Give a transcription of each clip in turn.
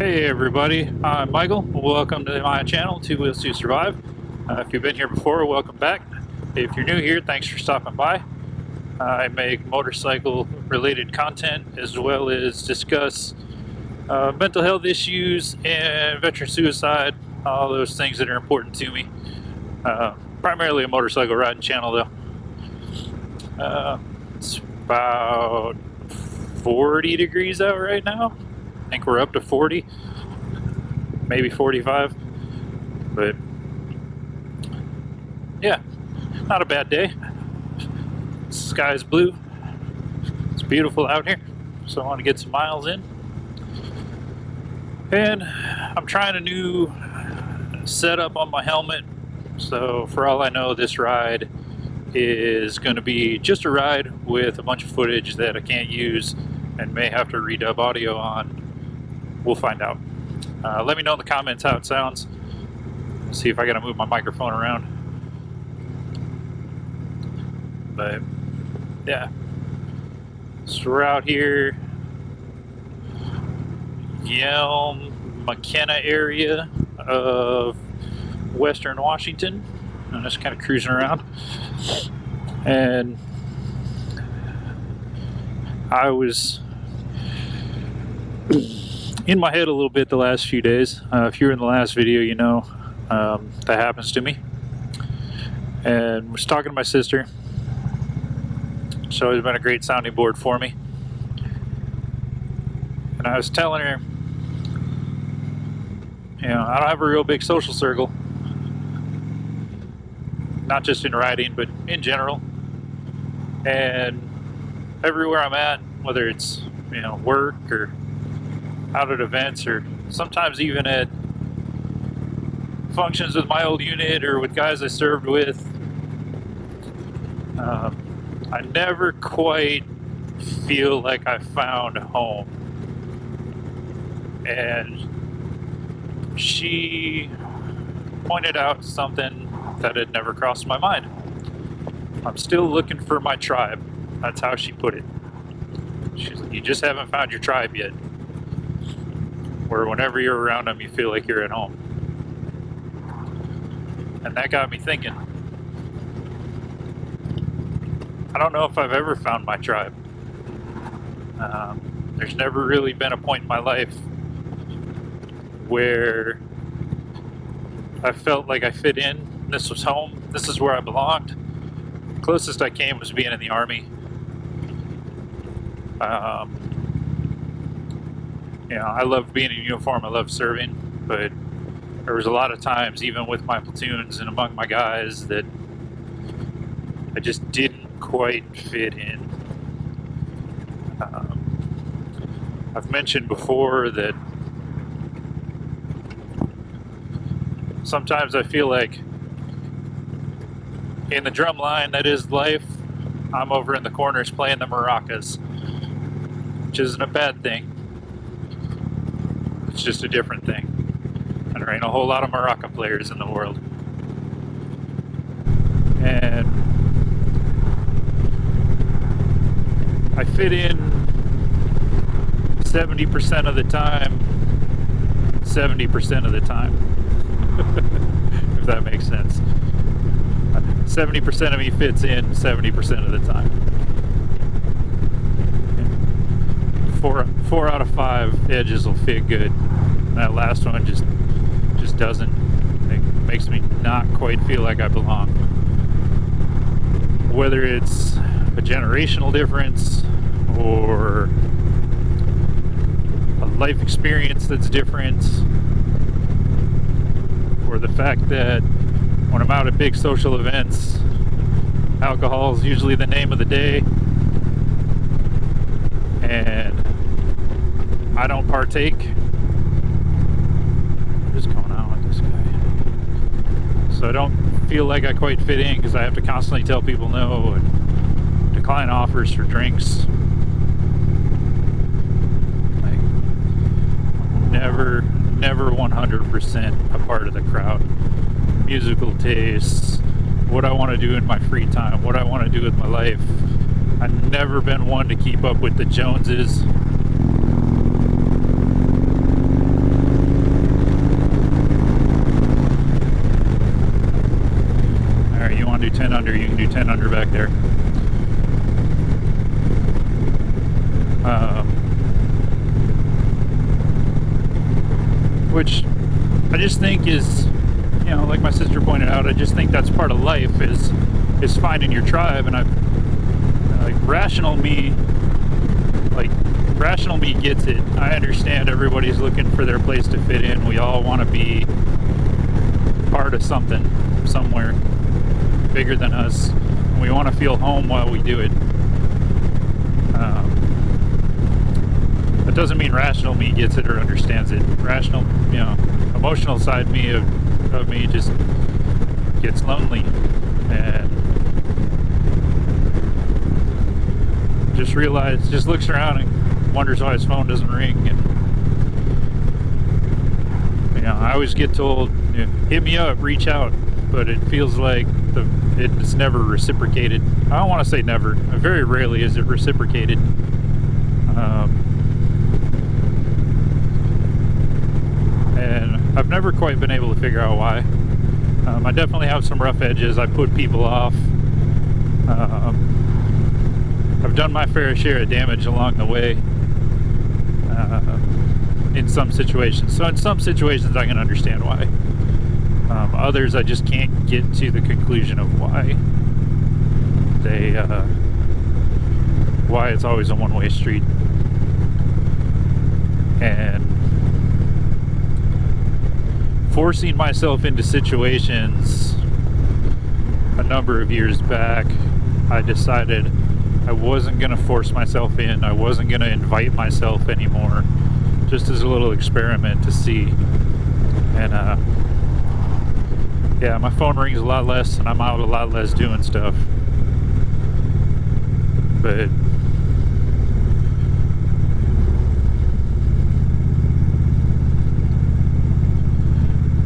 Hey everybody, I'm Michael. Welcome to my channel, Two Wheels to Survive. If you've been here before, welcome back. If you're new here, thanks for stopping by. I make motorcycle related content as well as discuss mental health issues and veteran suicide, all those things that are important to me. Primarily a motorcycle riding channel though. It's about 40 degrees out right now. I think we're up to 40, maybe 45, but yeah, not a bad day. The sky's blue. It's beautiful out here, so I want to get some miles in. And I'm trying a new setup on my helmet, so for all I know, this ride is going to be just a ride with a bunch of footage that I can't use and may have to redub audio on. We'll find out. Let me know in the comments how it sounds. See if I gotta move my microphone around. But yeah, so we're out here, Yelm, McKenna area of Western Washington. I'm just kind of cruising around, and I was in my head a little bit the last few days. If you're in the last video, you know that happens to me. And was talking to my sister. She's always been a great sounding board for me. And I was telling her, you know, I don't have a real big social circle. Not just in riding, but in general. And everywhere I'm at, whether it's, you know, work or out at events or sometimes even at functions with my old unit or with guys I served with, I never quite feel like I found home. And she pointed out something that had never crossed my mind. I'm still looking for my tribe. That's how she put it. She's like, you just haven't found your tribe yet, where whenever you're around them, you feel like you're at home. And that got me thinking. I don't know if I've ever found my tribe. There's never really been a point in my life where I felt like I fit in. This was home. This is where I belonged. The closest I came was being in the Army. You know, I loved being in uniform, I loved serving, but there was a lot of times, even with my platoons and among my guys, that I just didn't quite fit in. I've mentioned before that sometimes I feel like in the drum line that is life, I'm over in the corners playing the maracas, which isn't a bad thing. It's just a different thing. And there ain't a whole lot of maraca players in the world. And I fit in 70% of the time, 70% of the time. If that makes sense. 70% of me fits in 70% of the time. Four out of 5 edges will fit good. That last one just doesn't. It makes me not quite feel like I belong. Whether it's a generational difference or a life experience that's different, or the fact that when I'm out at big social events, alcohol is usually the name of the day, and I don't partake. What is going on with this guy? So I don't feel like I quite fit in because I have to constantly tell people no and decline offers for drinks. Like, never 100% a part of the crowd. Musical tastes, what I want to do in my free time, what I want to do with my life. I've never been one to keep up with the Joneses. under, you can do 10 under back there. Which I just think is, you know, like my sister pointed out, I just think that's part of life, is finding your tribe. And rational me gets it. I understand everybody's looking for their place to fit in. We all want to be part of something, somewhere bigger than us. And we want to feel home while we do it. That doesn't mean rational me gets it or understands it. Rational, you know, emotional side me of me just gets lonely and just looks around and wonders why his phone doesn't ring. And you know, I always get told, you know, hit me up, reach out, but it feels like it's never reciprocated. I don't want to say never. Very rarely is it reciprocated. And I've never quite been able to figure out why. I definitely have some rough edges. I put people off. I've done my fair share of damage along the way in some situations. So in some situations I can understand why. Others I just can't get to the conclusion of why why it's always a one-way street. And forcing myself into situations a number of years back, I decided I wasn't going to force myself in. I wasn't going to invite myself anymore, just as a little experiment to see. And yeah, my phone rings a lot less and I'm out a lot less doing stuff. But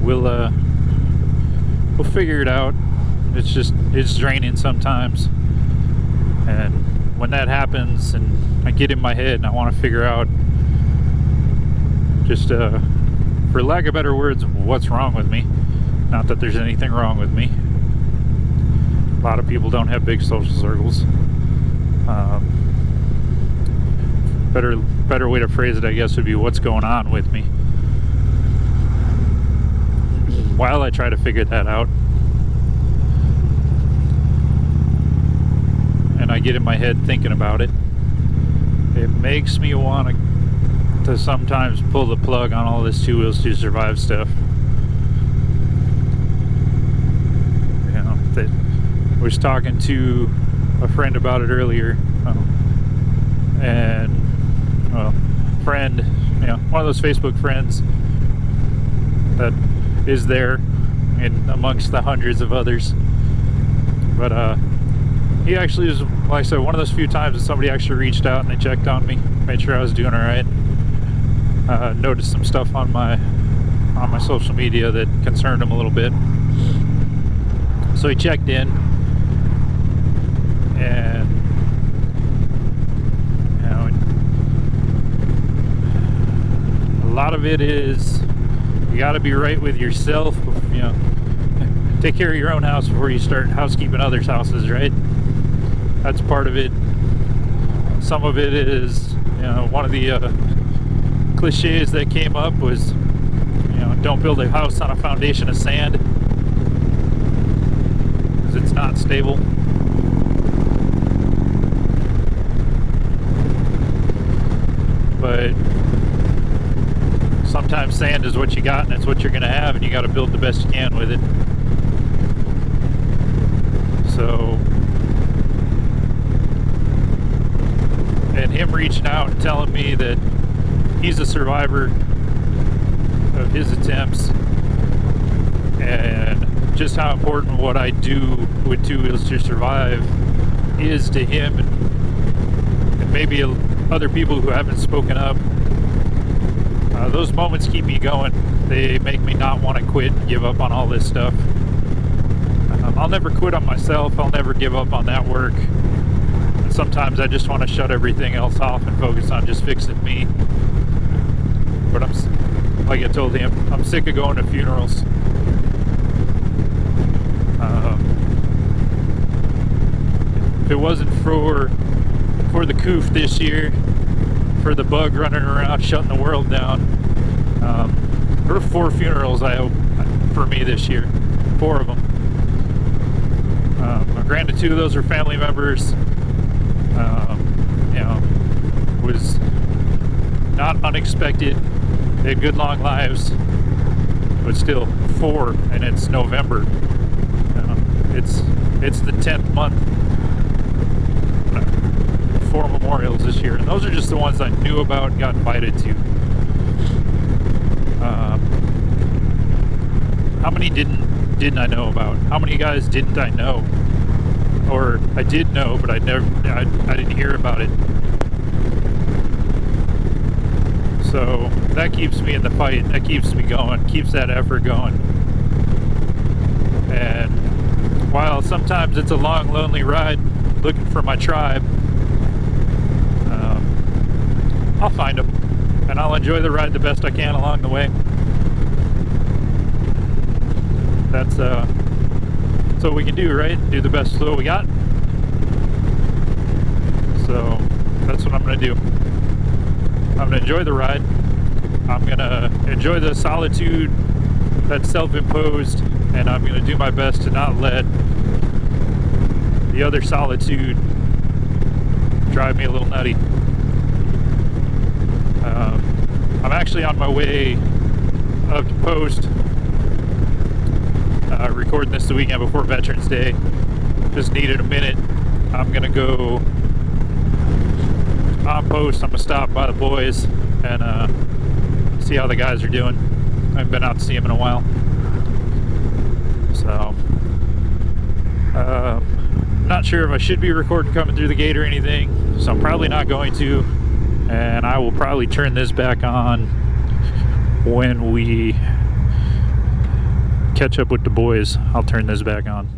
we'll figure it out. It's draining sometimes, and when that happens and I get in my head and I want to figure out, just for lack of better words, what's wrong with me. Not that there's anything wrong with me. A lot of people don't have big social circles. Better way to phrase it, I guess, would be what's going on with me. While I try to figure that out, and I get in my head thinking about it, it makes me want to sometimes pull the plug on all this Two Wheels to Survive stuff. You know, that I was talking to a friend about it earlier, and friend, you know, one of those Facebook friends that is there in amongst the hundreds of others. But he actually was, like I said, one of those few times that somebody actually reached out and they checked on me, made sure I was doing all right. Noticed some stuff on my social media that concerned him a little bit, so he checked in. And you know, a lot of it is, you got to be right with yourself. You know, take care of your own house before you start housekeeping others' houses, right? That's part of it. Some of it is, you know, one of the cliches that came up was, you know, don't build a house on a foundation of sand, because it's not stable. But sometimes sand is what you got and it's what you're going to have, and you got to build the best you can with it. So, and him reaching out and telling me that he's a survivor of his attempts, and just how important what I do with Two Wheels to Survive is to him, and maybe other people who haven't spoken up. Those moments keep me going. They make me not want to quit and give up on all this stuff. I'll never quit on myself. I'll never give up on that work. And sometimes I just want to shut everything else off and focus on just fixing me. But like I told him, I'm sick of going to funerals. if it wasn't for the coof this year, for the bug running around shutting the world down, there were 4 funerals I hope for me this year, 4 of them. Granted, 2 of those are family members. You know, was not unexpected. They had good long lives, but still 4, and it's November. It's the 10th month. 4 memorials this year, and those are just the ones I knew about and got invited to. How many didn't I know about? How many guys didn't I know? Or I did know, but I didn't hear about it. So that keeps me in the fight. That keeps me going. Keeps that effort going. And while sometimes it's a long, lonely ride looking for my tribe, I'll find them, and I'll enjoy the ride the best I can along the way. That's what we can do, right? Do the best with what we got. So that's what I'm gonna do. I'm gonna enjoy the ride. I'm gonna enjoy the solitude that's self-imposed, and I'm gonna do my best to not let the other solitude drive me a little nutty. I'm actually on my way up to post, recording this the weekend before Veterans Day. Just needed a minute. I'm gonna go on post. I'm gonna stop by the boys and see how the guys are doing. I haven't been out to see them in a while. So, not sure if I should be recording coming through the gate or anything, so I'm probably not going to. And I will probably turn this back on when we catch up with the boys. I'll turn this back on.